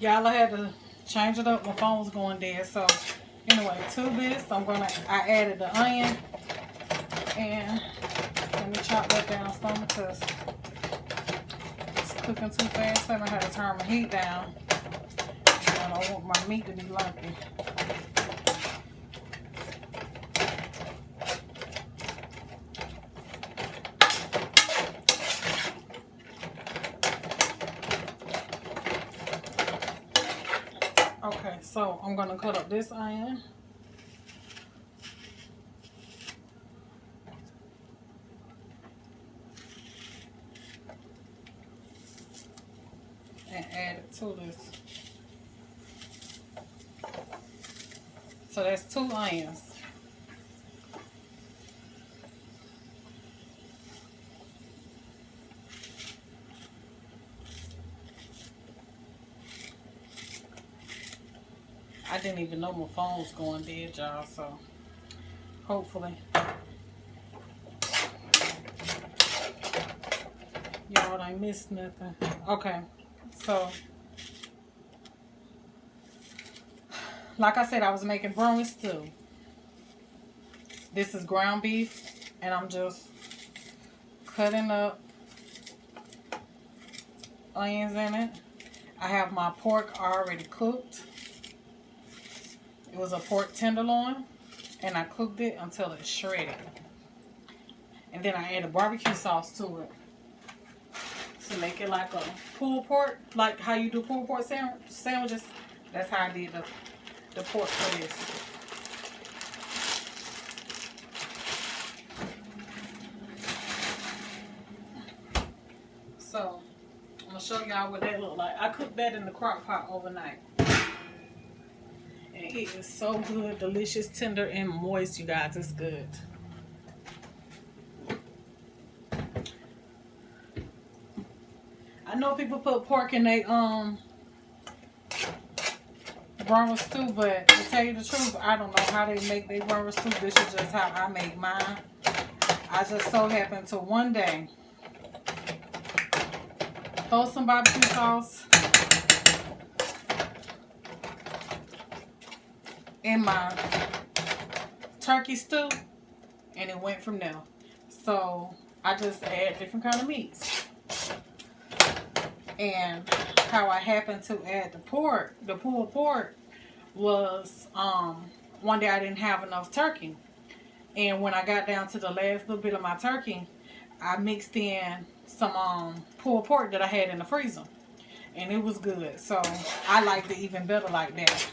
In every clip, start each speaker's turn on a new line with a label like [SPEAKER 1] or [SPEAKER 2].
[SPEAKER 1] Y'all, I had to change it up. My phone was going dead. So anyway, to this, I added the onion. And let me chop that down some because it's cooking too fast. So I'm going to have to turn my heat down. I don't want my meat to be lumpy. Okay, so I'm going to cut up this onion. And add it to this. So that's 2 onions. I didn't even know my phone was going dead, y'all, so hopefully y'all ain't missed nothing. Okay, so like I said, I was making Brunswick stew. This is ground beef, and I'm just cutting up onions in it. I have my pork already cooked. It was a pork tenderloin, and I cooked it until it's shredded. And then I added barbecue sauce to it to make it like a pulled pork, like how you do pulled pork sandwiches. That's how I did the pork for this. So I'm gonna show y'all what that look like. I cooked that in the crock pot overnight. And it is so good, delicious, tender, and moist, you guys. It's good. I know people put pork in their Brunswick stew, but to tell you the truth, I don't know how they make their Brunswick stew. This is just how I make mine. I just so happened to one day throw some barbecue sauce in my turkey stew, and it went from there. So I just add different kind of meats. And how I happened to add the pulled pork, was one day I didn't have enough turkey, and when I got down to the last little bit of my turkey, I mixed in some pulled pork that I had in the freezer, and it was good. So I liked it even better like that.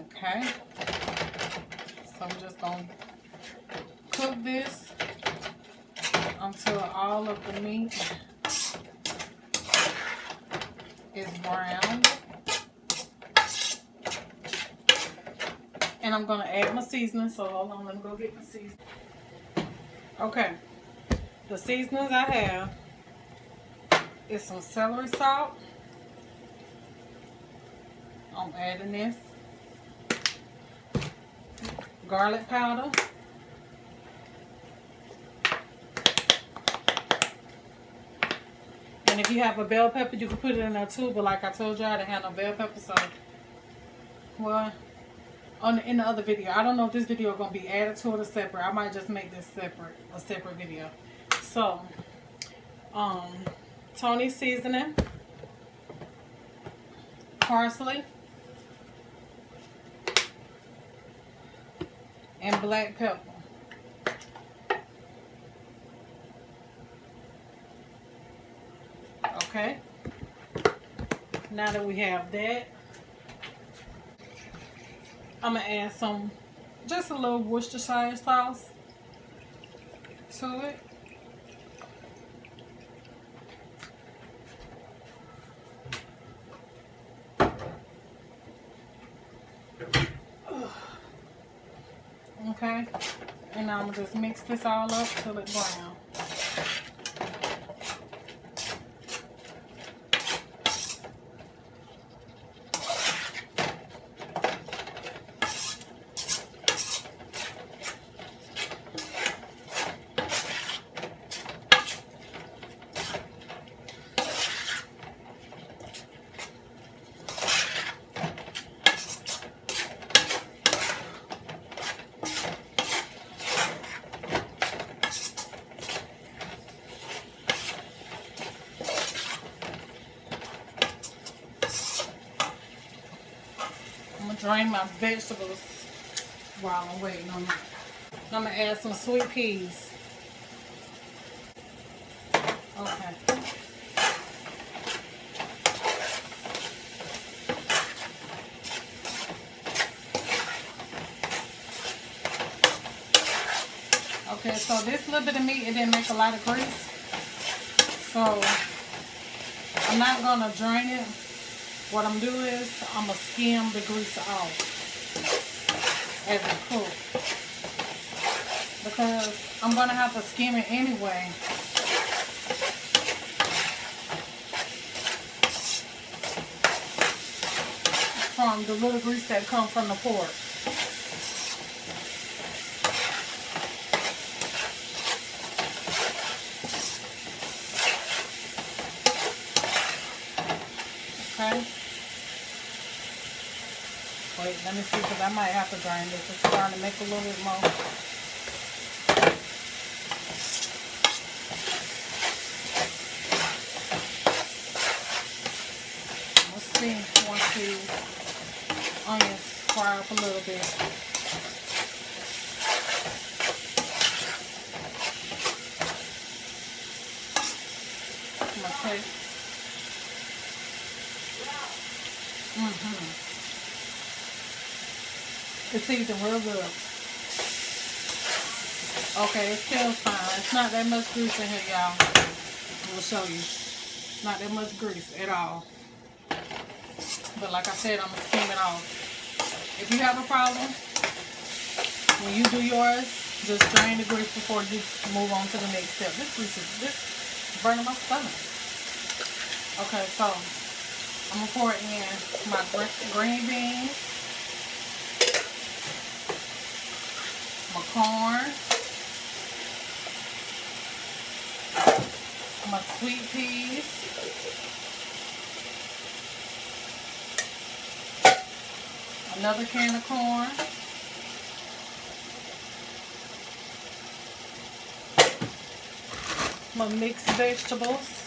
[SPEAKER 1] Okay, so I'm just gonna cook this until all of the meat is browned. And I'm gonna add my seasoning, so hold on, let me go get my seasoning. Okay, the seasonings I have is some celery salt. I'm adding this. Garlic powder. And if you have a bell pepper, you can put it in there too. But like I told you, I didn't have no bell pepper, so well, in the other video, I don't know if this video is gonna be added to it or separate. I might just make this a separate video. So, Tony seasoning, parsley, and black pepper. Okay, now that we have that, I'm gonna add just a little Worcestershire sauce to it. Okay, and now I'm gonna just mix this all up till it's brown. drain my vegetables while I'm waiting on it. I'm going to add some sweet peas. Okay. Okay, so this little bit of meat, it didn't make a lot of grease. So I'm not going to drain it. What I'm doing is I'm going to skim the grease off as it cooks. Because I'm going to have to skim it anyway. From the little grease that comes from the pork. Okay. Wait, let me see, because I might have to drain this. It's starting to make a little bit more. Let's see once these onions fry up a little bit. I'm going to take it's seasoned real good. Okay, it's still fine. It's not that much grease in here, y'all. I'm going to show you. Not that much grease at all. But like I said, I'm going to skim it off. If you have a problem, when you do yours, just drain the grease before you move on to the next step. This grease is burning my stomach. Okay, so I'm going to pour in my green beans, my corn, my sweet peas, another can of corn, my mixed vegetables,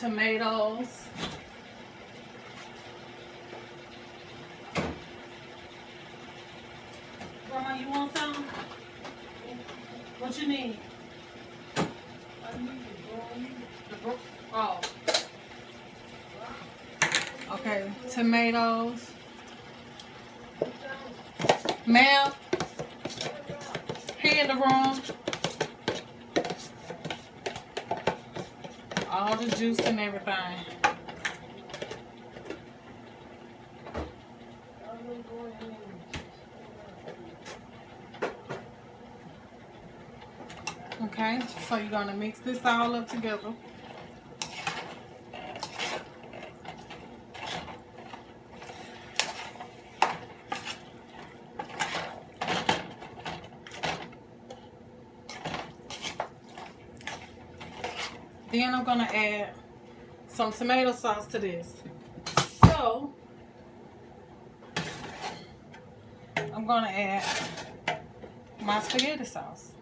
[SPEAKER 1] tomatoes, Grandma, you want some? What you need? I need the broccoli. Oh. Okay, tomatoes. Ma'am, here in the room. All the juice and everything. Okay, so you're going to mix this all up together. Then I'm going to add some tomato sauce to this. So, I'm going to add my spaghetti sauce.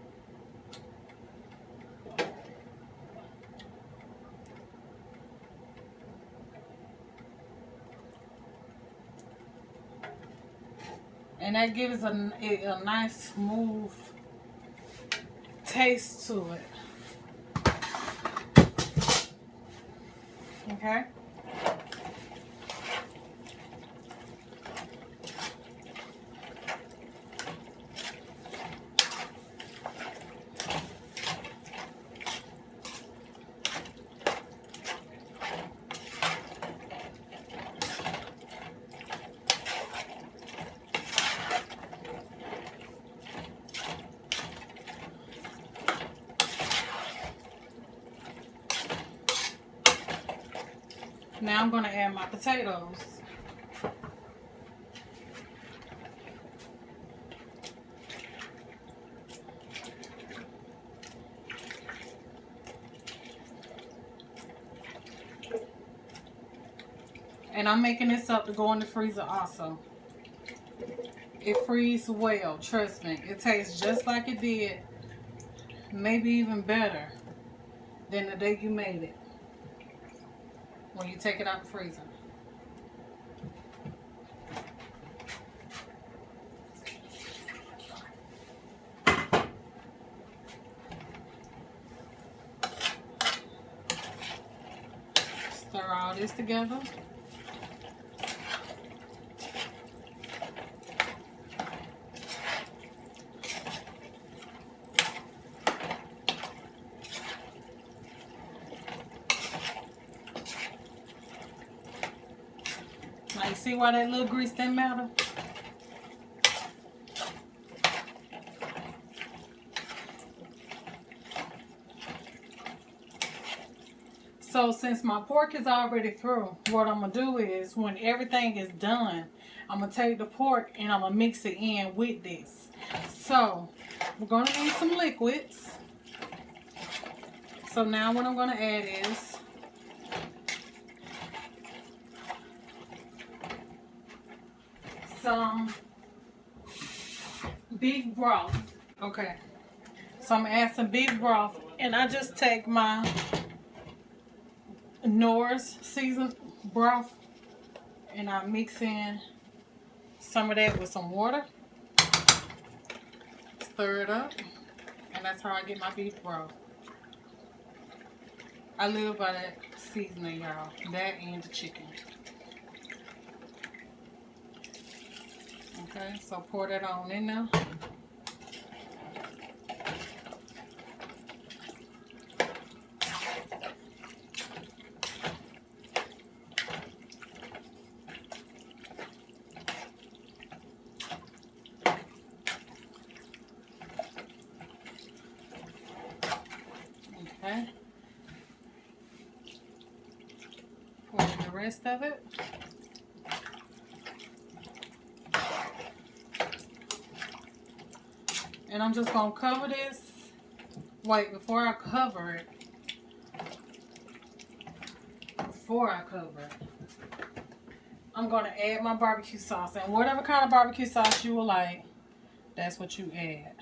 [SPEAKER 1] And that gives a nice, smooth taste to it. Okay. Now I'm going to add my potatoes. And I'm making this up to go in the freezer also. It freezes well, trust me. It tastes just like it did, maybe even better than the day you made it when you take it out the freezer. Stir all this together. Now you see why that little grease didn't matter? So since my pork is already through, what I'm going to do is when everything is done, I'm going to take the pork and I'm going to mix it in with this. So we're going to need some liquids. So now what I'm going to add is some beef broth. Okay. So I'm going to add some beef broth, and I just take my Norris seasoned broth and I mix in some of that with some water, stir it up, and that's how I get my beef broth. I live by that seasoning, y'all, that and the chicken. Okay, so pour that on in there. Okay. Pour in the rest of it. And I'm just going to cover this. Wait, before I cover it. I'm going to add my barbecue sauce. And whatever kind of barbecue sauce you will like, that's what you add.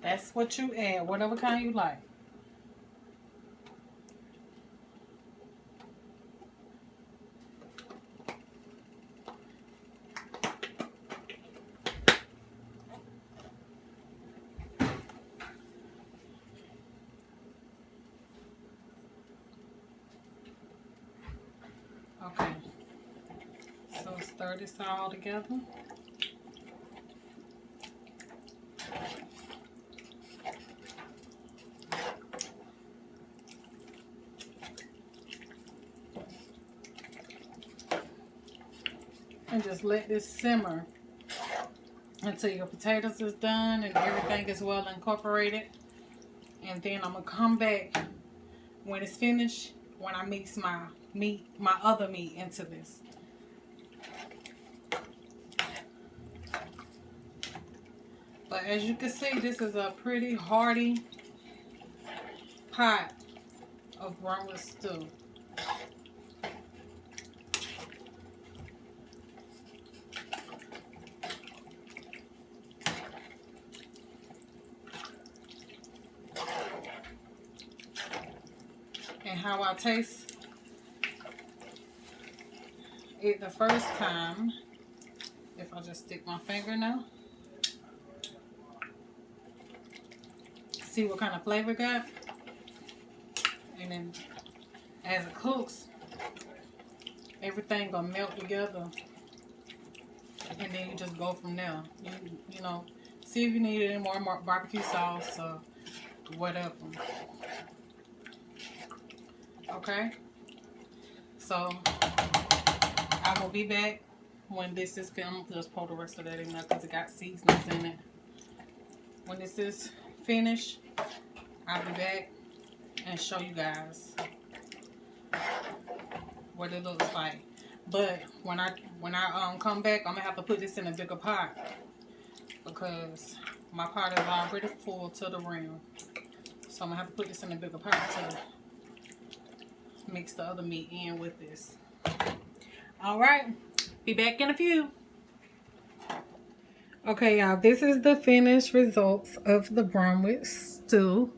[SPEAKER 1] That's what you add, whatever kind you like. Okay, so stir this all together. And just let this simmer until your potatoes is done and everything is well incorporated. And then I'm going to come back when it's finished, when I mix my meat, my other meat into this. But as you can see, this is a pretty hearty pot of Brunswick stew. And how I taste it the first time, if I just stick my finger now, see what kind of flavor it got, and then as it cooks, everything gonna melt together, and then you just go from there. You know, see if you need any more barbecue sauce or whatever. Okay, so I will be back when this is finished. Just pour the rest of that in there because it got seasonings in it. When this is finished, I'll be back and show you guys what it looks like. But when I come back, I'm gonna have to put this in a bigger pot because my pot is already full to the rim. So I'm going to have to put this in a bigger pot to mix the other meat in with this. Alright, be back in a few. Okay, y'all, this is the finished results of the Brunswick stew.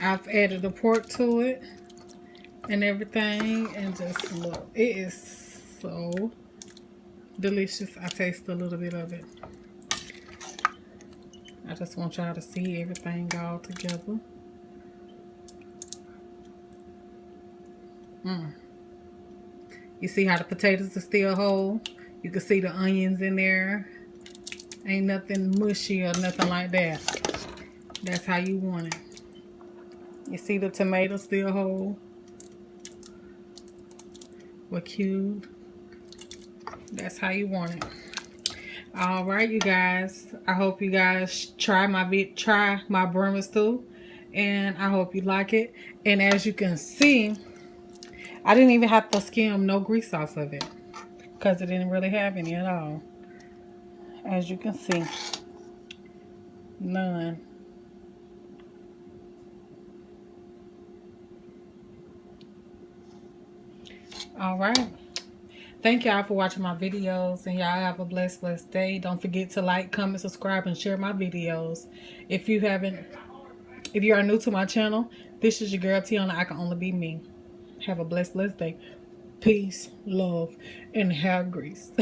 [SPEAKER 1] I've added the pork to it and everything, and just look, it is so delicious. I taste a little bit of it. I just want y'all to see everything all together. You see how the potatoes are still whole? You can see the onions in there. Ain't nothing mushy or nothing like that. That's how you want it. You see the tomatoes still whole? We're cubed. That's how you want it. Alright, you guys. I hope you guys try my Brunswick stew. And I hope you like it. And as you can see, I didn't even have to skim no grease off of it, because it didn't really have any at all. As you can see, none. Alright. Thank y'all for watching my videos, and y'all have a blessed day. Don't forget to like, comment, subscribe, and share my videos. If you are new to my channel, this is your girl Tiana. I can only be me. Have a blessed day. Peace, love, and hair grease.